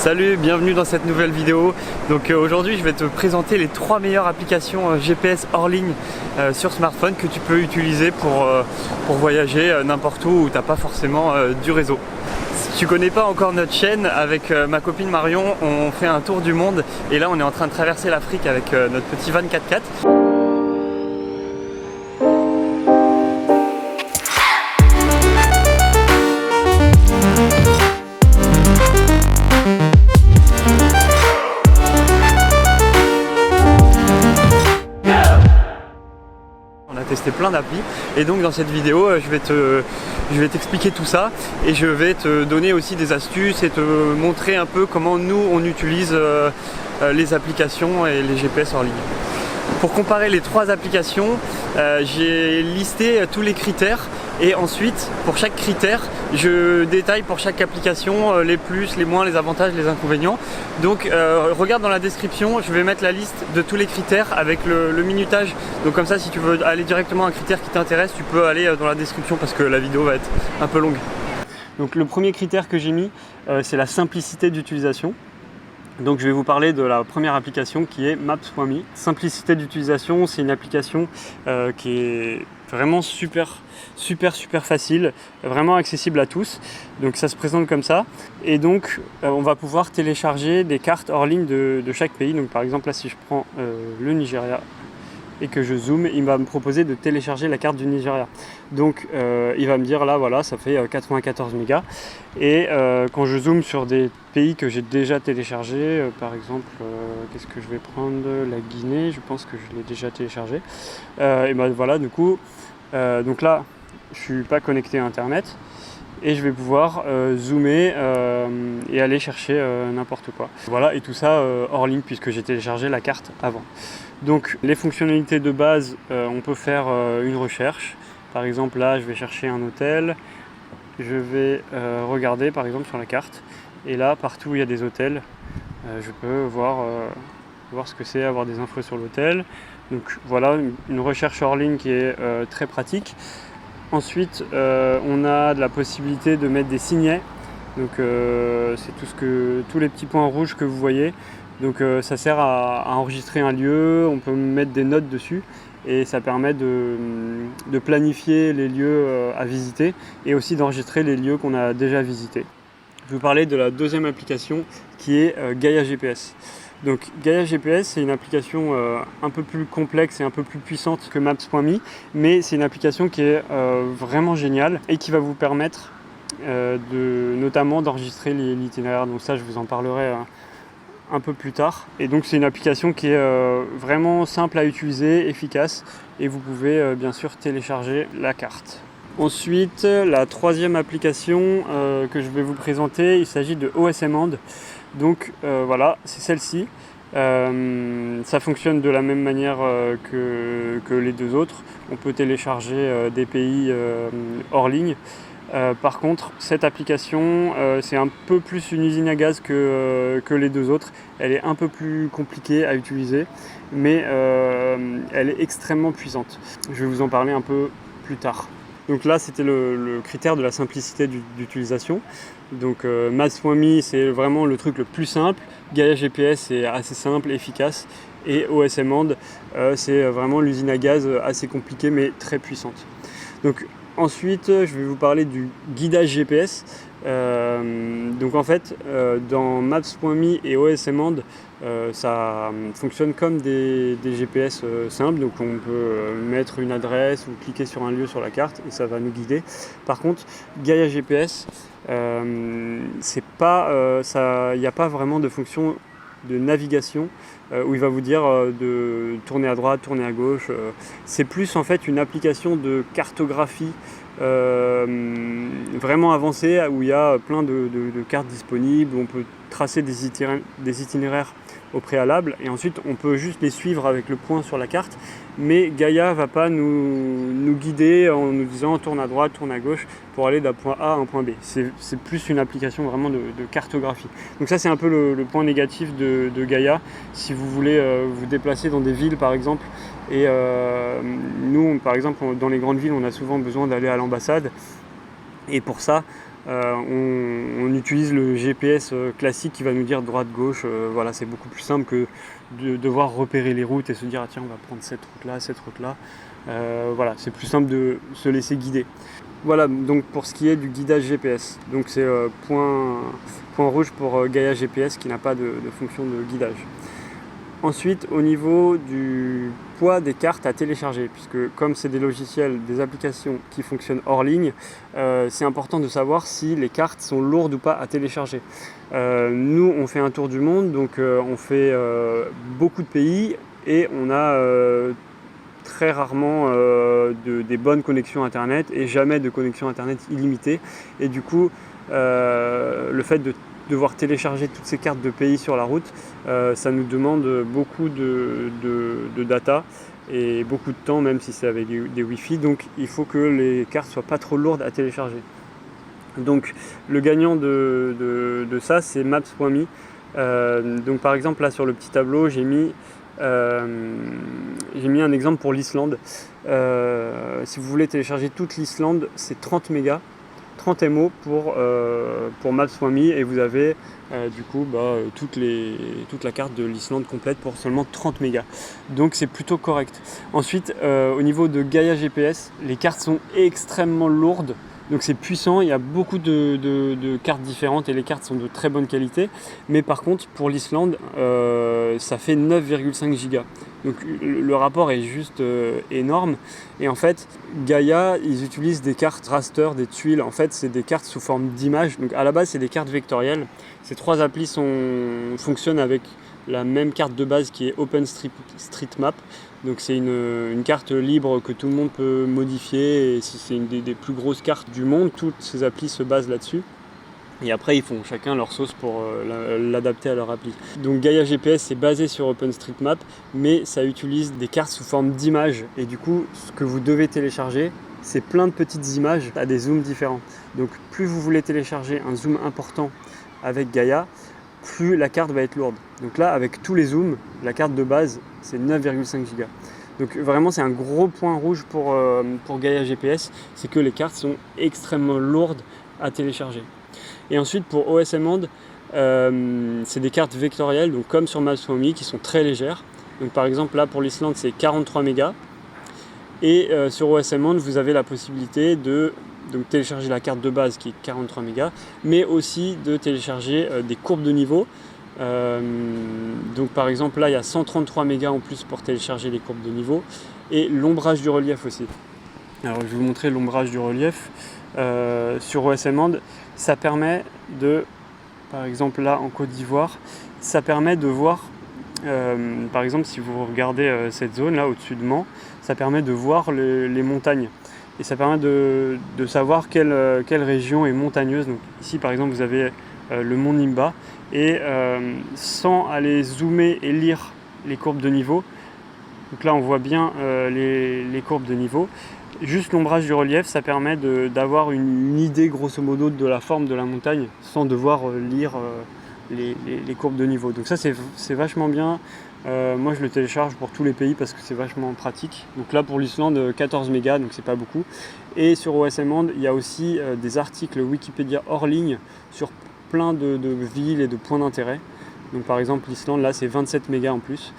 Salut, bienvenue dans cette nouvelle vidéo. Donc aujourd'hui je vais te présenter les 3 meilleures applications GPS hors ligne sur smartphone que tu peux utiliser pour voyager n'importe où tu n'as pas forcément du réseau. Si tu connais pas encore notre chaîne, avec ma copine Marion, on fait un tour du monde et là on est en train de traverser l'Afrique avec notre petit van 4x4. Testé plein d'applis et donc dans cette vidéo je vais t'expliquer tout ça et je vais te donner aussi des astuces et te montrer un peu comment nous on utilise les applications et les GPS hors ligne. Pour comparer les 3 applications, j'ai listé tous les critères et ensuite pour chaque critère je détaille pour chaque application les plus, les moins, les avantages, les inconvénients. Donc regarde dans la description, je vais mettre la liste de tous les critères avec le minutage. Donc comme ça, si tu veux aller directement à un critère qui t'intéresse, tu peux aller dans la description parce que la vidéo va être un peu longue. Donc le premier critère que j'ai mis, c'est la simplicité d'utilisation. Donc je vais vous parler de la première application qui est Maps.me. Simplicité d'utilisation, c'est une application qui est vraiment super facile, vraiment accessible à tous. Donc ça se présente comme ça. Et donc on va pouvoir télécharger des cartes hors ligne de chaque pays. Donc par exemple là, si je prends le Nigeria et que je zoome, il va me proposer de télécharger la carte du Nigeria. Donc il va me dire là voilà, ça fait 94 mégas. Et quand je zoome sur des pays que j'ai déjà téléchargés, par exemple, qu'est-ce que je vais prendre? La Guinée, je pense que je l'ai déjà téléchargé. Et ben voilà, du coup, donc là, je suis pas connecté à Internet. Et je vais pouvoir zoomer et aller chercher n'importe quoi. Voilà, et tout ça hors ligne puisque j'ai téléchargé la carte avant. Donc les fonctionnalités de base, on peut faire une recherche. Par exemple là, je vais chercher un hôtel. Je vais regarder par exemple sur la carte. Et là, partout où il y a des hôtels, je peux voir ce que c'est, avoir des infos sur l'hôtel. Donc voilà, une recherche hors ligne qui est très pratique. Ensuite, on a de la possibilité de mettre des signets. Donc c'est tous les petits points rouges que vous voyez. Donc ça sert à enregistrer un lieu, on peut mettre des notes dessus et ça permet de planifier les lieux à visiter et aussi d'enregistrer les lieux qu'on a déjà visités. Je vais vous parler de la deuxième application qui est Gaia GPS. Donc Gaia GPS, c'est une application un peu plus complexe et un peu plus puissante que Maps.me, mais c'est une application qui est vraiment géniale et qui va vous permettre notamment d'enregistrer l'itinéraire. Donc ça, je vous en parlerai un peu plus tard. Et donc c'est une application qui est vraiment simple à utiliser, efficace, et vous pouvez bien sûr télécharger la carte. Ensuite, la troisième application que je vais vous présenter, il s'agit de OSM. Donc voilà, c'est celle-ci. Ça fonctionne de la même manière que les deux autres. On peut télécharger des pays hors ligne. Par contre, cette application, c'est un peu plus une usine à gaz que les deux autres. Elle est un peu plus compliquée à utiliser, mais elle est extrêmement puissante. Je vais vous en parler un peu plus tard. Donc là, c'était le critère de la simplicité d'utilisation. Donc Maps.me, c'est vraiment le truc le plus simple. Gaia GPS, c'est assez simple, efficace. Et OSM, c'est vraiment l'usine à gaz assez compliquée, mais très puissante. Donc ensuite, je vais vous parler du guidage GPS. Donc en fait, dans Maps.me et OSM, ça fonctionne comme des GPS simples. Donc on peut mettre une adresse ou cliquer sur un lieu sur la carte et ça va nous guider. Par contre, Gaia GPS, il n'y a pas vraiment de fonction de navigation où il va vous dire de tourner à droite, tourner à gauche. C'est plus en fait une application de cartographie vraiment avancée où il y a plein de cartes disponibles, où on peut tracer des itinéraires au préalable et ensuite on peut juste les suivre avec le point sur la carte, mais Gaia va pas nous guider en nous disant tourne à droite, tourne à gauche pour aller d'un point A à un point B. C'est plus une application vraiment de cartographie. Donc ça c'est un peu le point négatif de Gaia si vous voulez vous déplacer dans des villes par exemple. Et nous par exemple dans les grandes villes on a souvent besoin d'aller à l'ambassade et pour ça on utilise le GPS classique qui va nous dire droite-gauche. Voilà, c'est beaucoup plus simple que de devoir repérer les routes et se dire ah, tiens, on va prendre cette route-là. Voilà, c'est plus simple de se laisser guider. Voilà, donc pour ce qui est du guidage GPS. Donc c'est point rouge pour Gaia GPS qui n'a pas de fonction de guidage. Ensuite, au niveau du poids des cartes à télécharger, puisque comme c'est des logiciels, des applications qui fonctionnent hors ligne, c'est important de savoir si les cartes sont lourdes ou pas à télécharger. Nous, on fait un tour du monde, donc on fait beaucoup de pays et on a très rarement des bonnes connexions Internet et jamais de connexion Internet illimitée. Et du coup, le fait de devoir télécharger toutes ces cartes de pays sur la route, ça nous demande beaucoup de data et beaucoup de temps, même si c'est avec des Wi-Fi. Donc il faut que les cartes soient pas trop lourdes à télécharger. Donc le gagnant de ça, c'est Maps.me. Donc par exemple là sur le petit tableau, j'ai mis un exemple pour l'Islande. Si vous voulez télécharger toute l'Islande, c'est 30 mégas. 30 MO pour Maps.me et vous avez du coup toute la carte de l'Islande complète pour seulement 30 mégas. Donc c'est plutôt correct. Ensuite, au niveau de Gaia GPS, les cartes sont extrêmement lourdes. Donc c'est puissant, il y a beaucoup de cartes différentes et les cartes sont de très bonne qualité. Mais par contre, pour l'Islande, ça fait 9,5 gigas. Donc le rapport est juste énorme. Et en fait, Gaia, ils utilisent des cartes raster, des tuiles. En fait, c'est des cartes sous forme d'image. Donc à la base, c'est des cartes vectorielles. Ces trois applis fonctionnent avec la même carte de base qui est OpenStreetMap. Donc c'est une carte libre que tout le monde peut modifier. Et c'est une des plus grosses cartes du monde. Toutes ces applis se basent là-dessus. Et après, ils font chacun leur sauce pour l'adapter à leur appli. Donc Gaia GPS, c'est basé sur OpenStreetMap, mais ça utilise des cartes sous forme d'images. Et du coup, ce que vous devez télécharger, c'est plein de petites images à des zooms différents. Donc plus vous voulez télécharger un zoom important avec Gaia, plus la carte va être lourde. Donc là, avec tous les zooms, la carte de base, c'est 9,5 Go. Donc vraiment, c'est un gros point rouge pour Gaia GPS, c'est que les cartes sont extrêmement lourdes à télécharger. Et ensuite, pour OSM Hand, c'est des cartes vectorielles, donc comme sur Maps.me, qui sont très légères. Donc par exemple, là pour l'Islande, c'est 43 mégas. Et sur OSM Hand, vous avez la possibilité de télécharger la carte de base qui est 43 mégas, mais aussi de télécharger des courbes de niveau. Donc par exemple, là, il y a 133 mégas en plus pour télécharger les courbes de niveau. Et l'ombrage du relief aussi. Alors je vais vous montrer l'ombrage du relief. Sur OSM Hand, ça permet par exemple là en Côte d'Ivoire, ça permet de voir, par exemple si vous regardez cette zone là au-dessus de Mans, ça permet de voir les montagnes et ça permet de savoir quelle région est montagneuse. Donc ici par exemple vous avez le mont Nimba et sans aller zoomer et lire les courbes de niveau, donc là on voit bien les courbes de niveau. Juste l'ombrage du relief, ça permet d'avoir une idée grosso modo de la forme de la montagne sans devoir lire les courbes de niveau. Donc ça c'est vachement bien. Moi je le télécharge pour tous les pays parce que c'est vachement pratique. Donc là pour l'Islande 14 mégas, donc c'est pas beaucoup. Et sur OSM Hand, il y a aussi des articles Wikipédia hors ligne sur plein de villes et de points d'intérêt. Donc par exemple l'Islande là c'est 27 mégas en plus.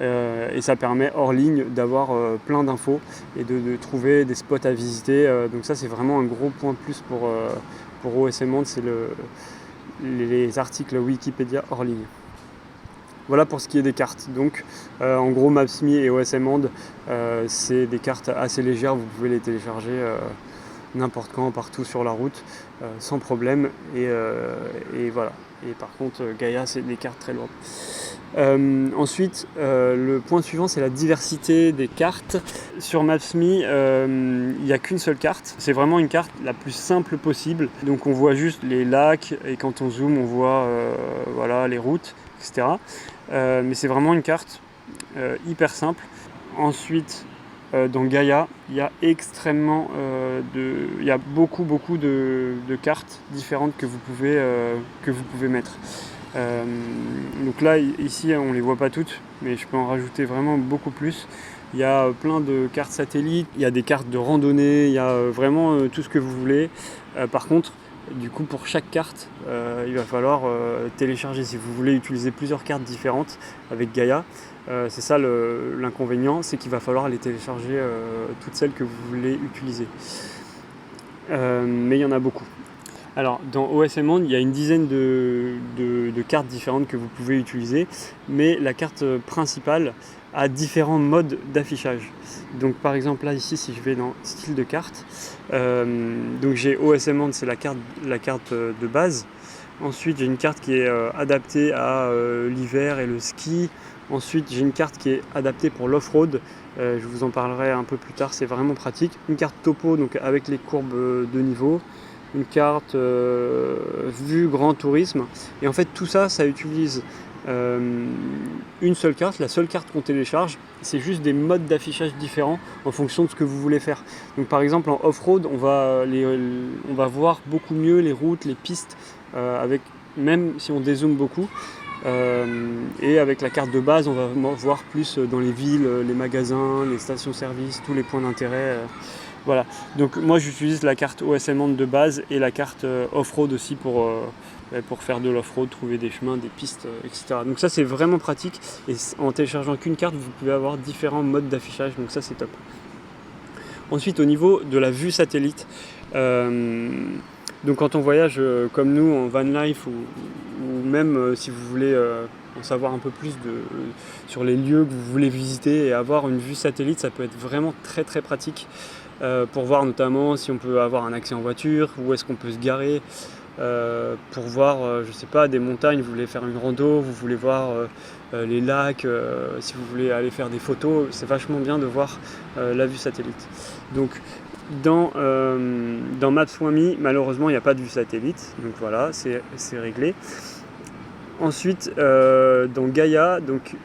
Et ça permet hors ligne d'avoir plein d'infos et de trouver des spots à visiter. Donc ça c'est vraiment un gros point de plus pour OSM Hand, c'est les articles Wikipédia hors ligne. Voilà pour ce qui est des cartes. Donc en gros Maps.me et OSM Hand, c'est des cartes assez légères, vous pouvez les télécharger n'importe quand, partout sur la route, sans problème. Et voilà. Et par contre Gaia c'est des cartes très lourdes. Ensuite, le point suivant, c'est la diversité des cartes. Sur Maps.me, il n'y a qu'une seule carte. C'est vraiment une carte la plus simple possible. Donc on voit juste les lacs et quand on zoome, on voit voilà, les routes, etc. Mais c'est vraiment une carte hyper simple. Ensuite, dans Gaia, il y a extrêmement il y a beaucoup de cartes différentes que vous pouvez mettre. Donc là ici on les voit pas toutes, mais je peux en rajouter vraiment beaucoup plus. Il y a plein de cartes satellites, il y a des cartes de randonnée, il y a vraiment tout ce que vous voulez. Par contre Du coup, pour chaque carte, il va falloir télécharger. Si vous voulez utiliser plusieurs cartes différentes avec Gaia, c'est ça l'inconvénient, c'est qu'il va falloir les télécharger toutes celles que vous voulez utiliser. Mais il y en a beaucoup. Alors, dans OSM Monde, il y a une dizaine de cartes différentes que vous pouvez utiliser, mais la carte principale a différents modes d'affichage. Donc, par exemple, là, ici, si je vais dans style de carte, donc j'ai OSM Monde, c'est la carte de base. Ensuite, j'ai une carte qui est adaptée à l'hiver et le ski. Ensuite, j'ai une carte qui est adaptée pour l'off-road. Je vous en parlerai un peu plus tard, c'est vraiment pratique. Une carte topo, donc avec les courbes de niveau. Une carte vue grand tourisme. Et en fait, tout ça, ça utilise une seule carte, la seule carte qu'on télécharge. C'est juste des modes d'affichage différents en fonction de ce que vous voulez faire. Donc, par exemple, en off-road, on va voir beaucoup mieux les routes, les pistes, même si on dézoome beaucoup. Et avec la carte de base, on va voir plus dans les villes, les magasins, les stations-service, tous les points d'intérêt. Voilà. Donc moi j'utilise la carte OSM Monde de base et la carte off-road aussi pour faire de l'off-road, trouver des chemins, des pistes, etc. Donc ça c'est vraiment pratique et en téléchargeant qu'une carte, vous pouvez avoir différents modes d'affichage, donc ça c'est top. Ensuite au niveau de la vue satellite, donc quand on voyage comme nous en van life ou même si vous voulez en savoir un peu plus sur les lieux que vous voulez visiter et avoir une vue satellite, ça peut être vraiment très très pratique pour voir notamment si on peut avoir un accès en voiture, où est-ce qu'on peut se garer, pour voir, je sais pas, des montagnes, vous voulez faire une rando, vous voulez voir les lacs, si vous voulez aller faire des photos, c'est vachement bien de voir la vue satellite. Donc dans Maps.me, malheureusement il n'y a pas de vue satellite, donc voilà, c'est réglé. Ensuite dans Gaia, donc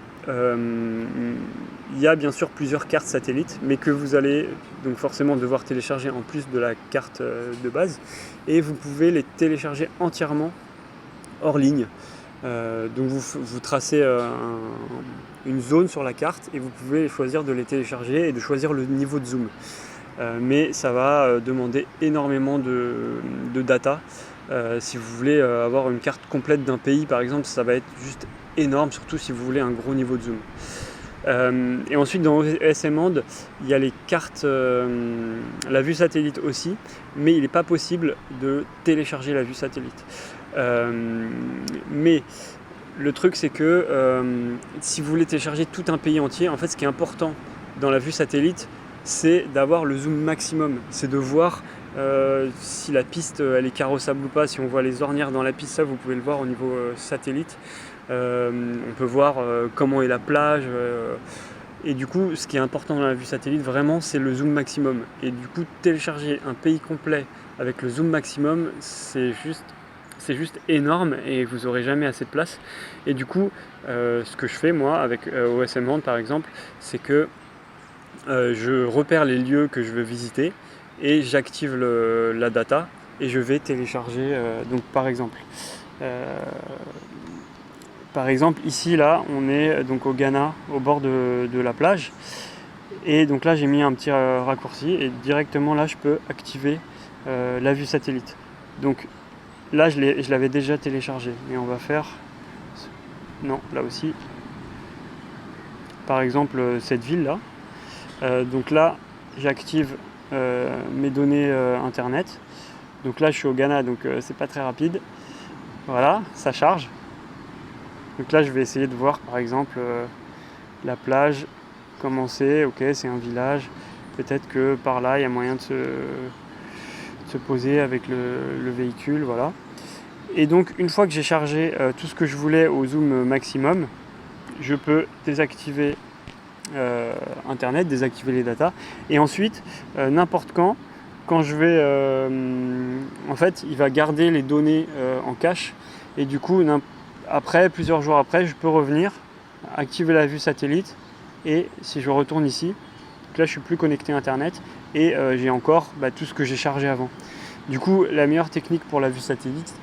il y a bien sûr plusieurs cartes satellites, mais que vous allez donc forcément devoir télécharger en plus de la carte de base, et vous pouvez les télécharger entièrement hors ligne. Donc vous tracez une zone sur la carte et vous pouvez choisir de les télécharger et de choisir le niveau de zoom. Mais ça va demander énormément de data. Si vous voulez avoir une carte complète d'un pays par exemple, ça va être juste énorme, surtout si vous voulez un gros niveau de zoom. Et ensuite dans OSM Monde, il y a les cartes, la vue satellite aussi, mais il n'est pas possible de télécharger la vue satellite. Mais le truc c'est que si vous voulez télécharger tout un pays entier, en fait ce qui est important dans la vue satellite, c'est d'avoir le zoom maximum, c'est de voir si la piste elle est carrossable ou pas, si on voit les ornières dans la piste, ça vous pouvez le voir au niveau satellite. On peut voir comment est la plage et du coup ce qui est important dans la vue satellite vraiment c'est le zoom maximum, et du coup télécharger un pays complet avec le zoom maximum c'est juste énorme et vous n'aurez jamais assez de place. Et du coup ce que je fais moi avec OSM Monde par exemple, c'est que je repère les lieux que je veux visiter et j'active la data et je vais télécharger donc par exemple ici là on est donc au Ghana, au bord de la plage, et donc là j'ai mis un petit raccourci et directement là je peux activer la vue satellite. Donc là je l'avais déjà téléchargé, mais on va faire là aussi par exemple cette ville là. Donc là j'active mes données internet. Donc là je suis au Ghana, donc c'est pas très rapide. Voilà, ça charge. Donc là je vais essayer de voir par exemple la plage, comment c'est, ok c'est un village, peut-être que par là il y a moyen de se poser avec le véhicule, voilà. Et donc une fois que j'ai chargé tout ce que je voulais au zoom maximum, je peux désactiver internet, désactiver les datas, et ensuite n'importe quand je vais en fait il va garder les données en cache, et du coup plusieurs jours après je peux revenir activer la vue satellite, et si je retourne ici, donc là je suis plus connecté à internet et j'ai encore tout ce que j'ai chargé avant. Du coup la meilleure technique pour la vue satellite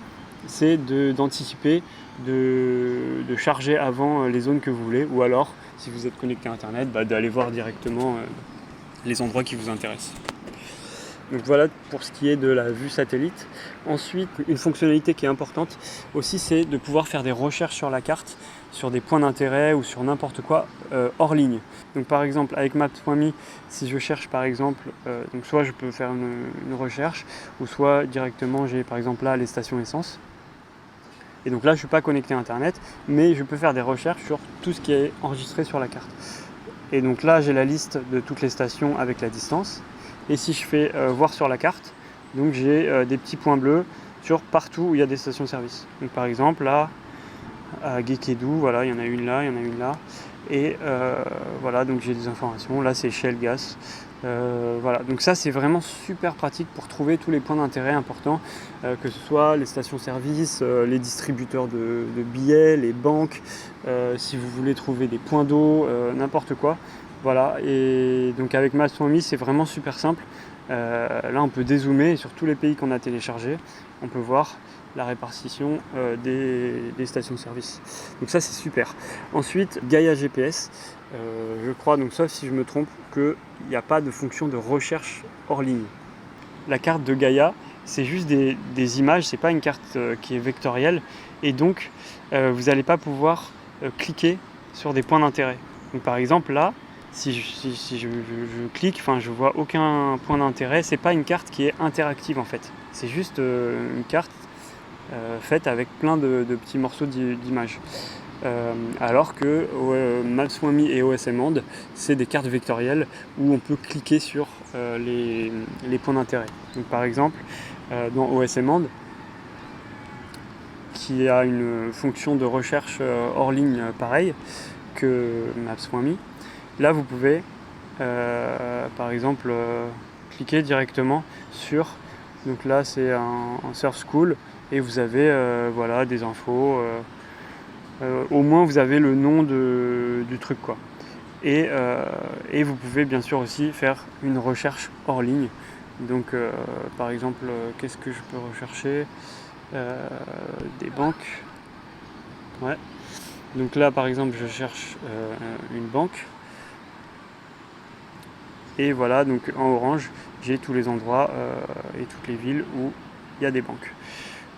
c'est d'anticiper, de charger avant les zones que vous voulez, ou alors si vous êtes connecté à internet d'aller voir directement les endroits qui vous intéressent. Donc voilà pour ce qui est de la vue satellite. Ensuite, une fonctionnalité qui est importante aussi, c'est de pouvoir faire des recherches sur la carte, sur des points d'intérêt ou sur n'importe quoi hors ligne. Donc par exemple avec Maps.me, si je cherche par exemple, donc soit je peux faire une recherche, ou soit directement j'ai par exemple là les stations essence. Et donc là je ne suis pas connecté à internet, mais je peux faire des recherches sur tout ce qui est enregistré sur la carte. Et donc là j'ai la liste de toutes les stations avec la distance. Et si je fais voir sur la carte, donc j'ai des petits points bleus sur partout où il y a des stations-service. Donc par exemple là, à Guéquédou, voilà, il y en a une là, il y en a une là. Et voilà, donc j'ai des informations. Là c'est Shell Gas. Voilà, donc ça c'est vraiment super pratique pour trouver tous les points d'intérêt importants, que ce soit les stations-service, les distributeurs de billets, les banques, si vous voulez trouver des points d'eau, n'importe quoi. Voilà, et donc avec Maps.me c'est vraiment super simple. Là on peut dézoomer et sur tous les pays qu'on a téléchargés, on peut voir la répartition des stations-service. Donc ça c'est super. Ensuite, Gaia GPS, je crois, donc sauf si je me trompe, qu'il n'y a pas de fonction de recherche hors ligne. La carte de Gaia, c'est juste des images, c'est pas une carte qui est vectorielle, et donc vous n'allez pas pouvoir cliquer sur des points d'intérêt. Donc par exemple là, si je clique, enfin je vois aucun point d'intérêt, c'est pas une carte qui est interactive en fait. C'est juste une carte faite avec plein de petits morceaux d'images. Alors que Maps.me et OSM Hand, c'est des cartes vectorielles où on peut cliquer sur les points d'intérêt. Donc par exemple, dans OSM Hand, qui a une fonction de recherche hors ligne pareil que Maps.me, là vous pouvez par exemple cliquer directement sur, donc là c'est un Surf School, et vous avez voilà, des infos, au moins vous avez le nom du truc quoi. Et vous pouvez bien sûr aussi faire une recherche hors ligne. Donc par exemple, qu'est-ce que je peux rechercher, des banques. Ouais. Donc là par exemple je cherche une banque. Et voilà, donc en orange, j'ai tous les endroits et toutes les villes où il y a des banques.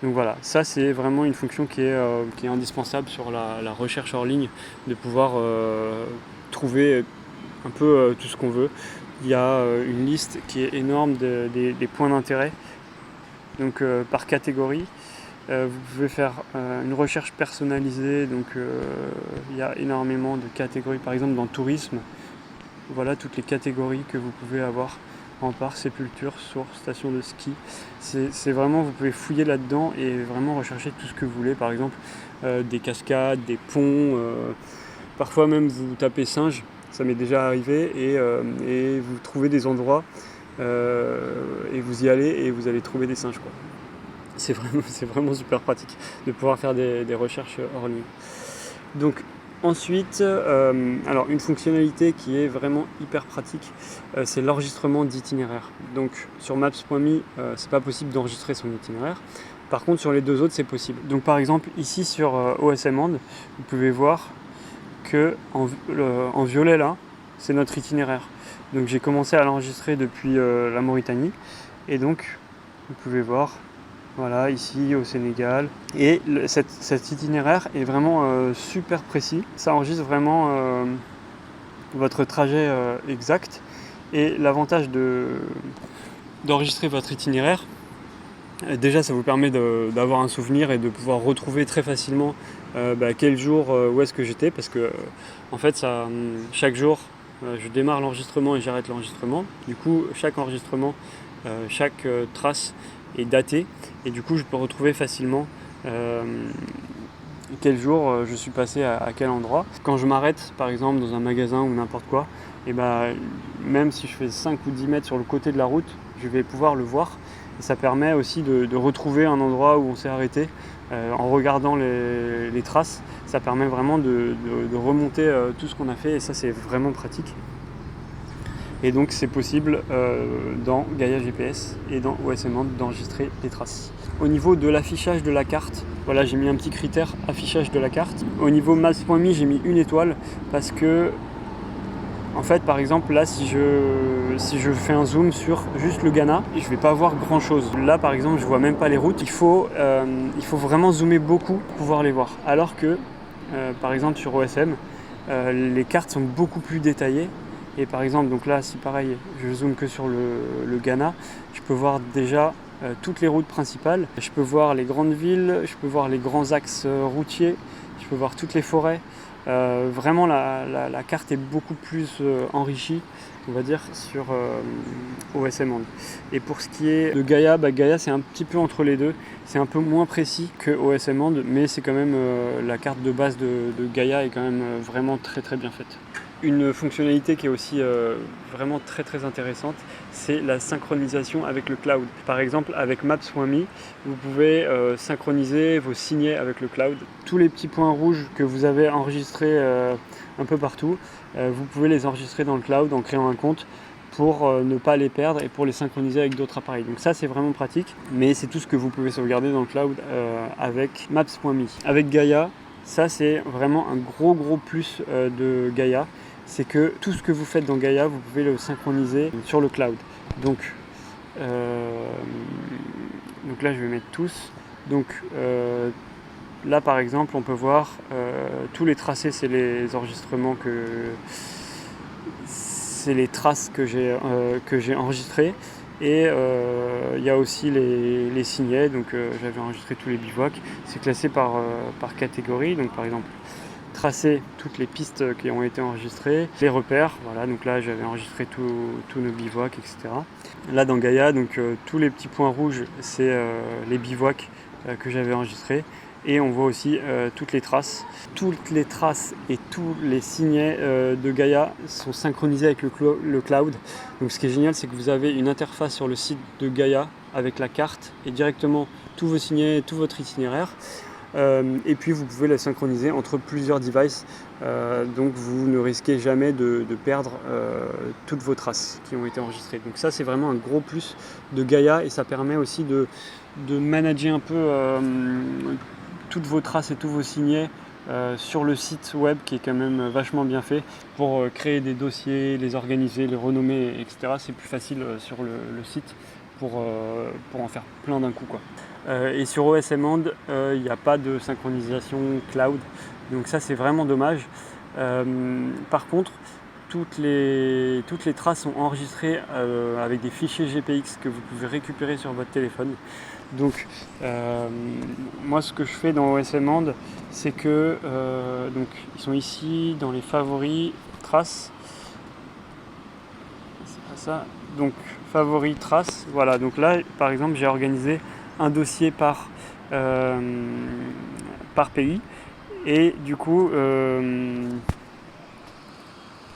Donc voilà, ça c'est vraiment une fonction qui est indispensable sur la recherche hors ligne, de pouvoir trouver un peu tout ce qu'on veut. Il y a une liste qui est énorme des points d'intérêt, donc par catégorie. Vous pouvez faire une recherche personnalisée, donc il y a énormément de catégories, par exemple dans tourisme. Voilà toutes les catégories que vous pouvez avoir en parc, sépulture, source, station de ski. C'est vraiment, vous pouvez fouiller là-dedans et vraiment rechercher tout ce que vous voulez. Par exemple, des cascades, des ponts, parfois même vous tapez singe, ça m'est déjà arrivé, et vous trouvez des endroits et vous y allez et vous allez trouver des singes, quoi. C'est vraiment super pratique de pouvoir faire des recherches hors ligne. Donc, ensuite, alors une fonctionnalité qui est vraiment hyper pratique, c'est l'enregistrement d'itinéraire. Donc sur Maps.me, c'est pas possible d'enregistrer son itinéraire. Par contre, sur les deux autres, c'est possible. Donc par exemple, ici sur OSM Hand, vous pouvez voir que en violet là, c'est notre itinéraire. Donc j'ai commencé à l'enregistrer depuis la Mauritanie, et donc vous pouvez voir. Voilà, ici au Sénégal. Et cet itinéraire est vraiment super précis. Ça enregistre vraiment votre trajet exact. Et l'avantage d'enregistrer votre itinéraire, déjà ça vous permet d'avoir un souvenir et de pouvoir retrouver très facilement quel jour, où est-ce que j'étais. Parce que en fait, chaque jour, je démarre l'enregistrement et j'arrête l'enregistrement. Du coup, chaque enregistrement, chaque trace est daté, et du coup je peux retrouver facilement quel jour je suis passé à quel endroit. Quand je m'arrête par exemple dans un magasin ou n'importe quoi, et même si je fais 5 ou 10 mètres sur le côté de la route, je vais pouvoir le voir, et ça permet aussi de retrouver un endroit où on s'est arrêté en regardant les traces. Ça permet vraiment de remonter tout ce qu'on a fait, et ça c'est vraiment pratique. Et donc c'est possible dans Gaia GPS et dans OSM Hand d'enregistrer les traces. Au niveau de l'affichage de la carte, voilà, j'ai mis un petit critère affichage de la carte. Au niveau Maps.me, j'ai mis 1 étoile parce que En fait, par exemple, là, si je fais un zoom sur juste le Ghana, je vais pas voir grand chose. Là, par exemple, je vois même pas les routes. Il faut vraiment zoomer beaucoup pour pouvoir les voir. Alors que, par exemple, sur OSM, les cartes sont beaucoup plus détaillées. Et par exemple, donc là, si pareil, je zoome que sur le Ghana, je peux voir déjà toutes les routes principales. Je peux voir les grandes villes, je peux voir les grands axes routiers, je peux voir toutes les forêts. Vraiment, la carte est beaucoup plus enrichie, on va dire, sur OSM Monde. Et pour ce qui est de Gaia, Gaia c'est un petit peu entre les deux. C'est un peu moins précis que OSM Monde, mais c'est quand même la carte de base de Gaia est quand même vraiment très très bien faite. Une fonctionnalité qui est aussi vraiment très très intéressante, c'est la synchronisation avec le cloud. Par exemple, avec Maps.me, vous pouvez synchroniser vos signets avec le cloud. Tous les petits points rouges que vous avez enregistrés un peu partout, vous pouvez les enregistrer dans le cloud en créant un compte pour ne pas les perdre et pour les synchroniser avec d'autres appareils. Donc ça, c'est vraiment pratique, mais c'est tout ce que vous pouvez sauvegarder dans le cloud avec Maps.me. Avec Gaia, ça c'est vraiment un gros plus de Gaia. C'est que tout ce que vous faites dans Gaia, vous pouvez le synchroniser sur le cloud. Donc là, je vais mettre tous. Donc là, par exemple, on peut voir tous les tracés, c'est les enregistrements c'est les traces que j'ai enregistrées. Et il y a aussi les signets. Donc j'avais enregistré tous les bivouacs. C'est classé par catégorie. Donc par exemple, tracer toutes les pistes qui ont été enregistrées, les repères, voilà, donc là j'avais enregistré tous nos bivouacs, etc. Là dans Gaia, donc tous les petits points rouges, c'est les bivouacs que j'avais enregistrés, et on voit aussi toutes les traces. Toutes les traces et tous les signets de Gaia sont synchronisés avec le cloud. Donc ce qui est génial, c'est que vous avez une interface sur le site de Gaia avec la carte et directement tous vos signets, tout votre itinéraire. Et puis vous pouvez la synchroniser entre plusieurs devices, donc vous ne risquez jamais de perdre toutes vos traces qui ont été enregistrées. Donc ça, c'est vraiment un gros plus de Gaia, et ça permet aussi de manager un peu toutes vos traces et tous vos signets sur le site web, qui est quand même vachement bien fait pour créer des dossiers, les organiser, les renommer, etc. C'est plus facile sur le site pour en faire plein d'un coup, quoi. Et sur OSM Monde, il n'y a pas de synchronisation cloud, donc ça c'est vraiment dommage. Par contre, toutes les traces sont enregistrées avec des fichiers GPX que vous pouvez récupérer sur votre téléphone. Donc moi, ce que je fais dans OSM Monde, c'est que donc ils sont ici dans les favoris traces. C'est pas ça. Donc favoris traces. Voilà. Donc là, par exemple, j'ai organisé un dossier par pays, et du coup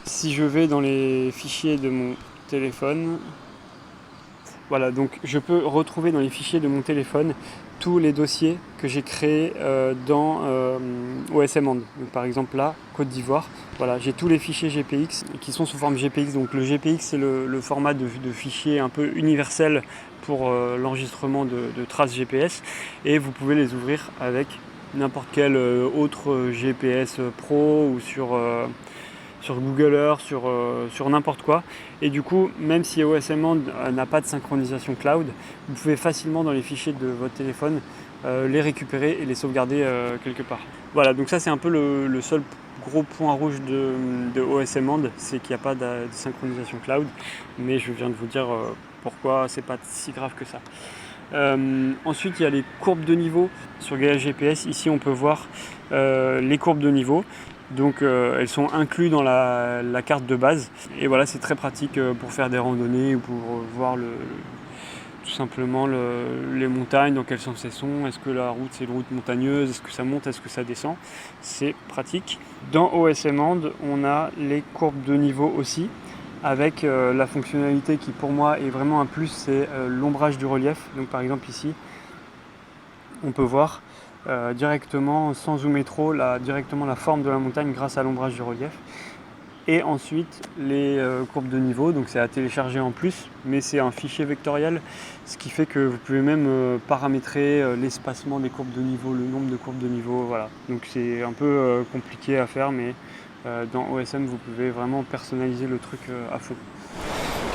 si je vais dans les fichiers de mon téléphone, voilà, donc je peux retrouver dans les fichiers de mon téléphone tous les dossiers que j'ai créés dans OSM Monde. Donc, par exemple là, Côte d'Ivoire, voilà, j'ai tous les fichiers GPX qui sont sous forme GPX. Donc le GPX, c'est le format de fichier un peu universel pour l'enregistrement de traces GPS, et vous pouvez les ouvrir avec n'importe quel autre GPS Pro ou sur Google Earth, sur n'importe quoi. Et du coup, même si OSM Monde n'a pas de synchronisation cloud, vous pouvez facilement dans les fichiers de votre téléphone les récupérer et les sauvegarder quelque part. Voilà, donc ça c'est un peu le seul gros point rouge de OSM Monde, c'est qu'il n'y a pas de synchronisation cloud, mais je viens de vous dire pourquoi c'est pas si grave que ça. Ensuite, il y a les courbes de niveau sur Gaia GPS. Ici, on peut voir les courbes de niveau. Donc elles sont incluses dans la carte de base. Et voilà, c'est très pratique pour faire des randonnées ou pour voir tout simplement les montagnes, dans quel sens elles sont. Est-ce que la route c'est une route montagneuse? Est-ce que ça monte? Est-ce que ça descend? C'est pratique. Dans OSM Monde, on a les courbes de niveau aussi, avec la fonctionnalité qui pour moi est vraiment un plus, c'est l'ombrage du relief. Donc par exemple ici, on peut voir directement, sans zoomer trop, directement la forme de la montagne grâce à l'ombrage du relief. Et ensuite les courbes de niveau, donc c'est à télécharger en plus, mais c'est un fichier vectoriel, ce qui fait que vous pouvez même paramétrer l'espacement des courbes de niveau, le nombre de courbes de niveau, voilà. Donc c'est un peu compliqué à faire, mais dans OSM, vous pouvez vraiment personnaliser le truc à fond.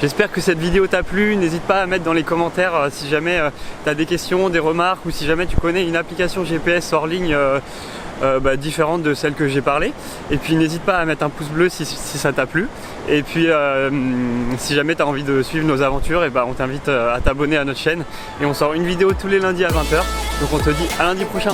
J'espère que cette vidéo t'a plu, n'hésite pas à mettre dans les commentaires si jamais tu as des questions, des remarques ou si jamais tu connais une application GPS hors ligne différente de celle que j'ai parlé. Et puis n'hésite pas à mettre un pouce bleu si ça t'a plu. Et puis si jamais tu as envie de suivre nos aventures, on t'invite à t'abonner à notre chaîne. Et on sort une vidéo tous les lundis à 20 h. Donc on te dit à lundi prochain.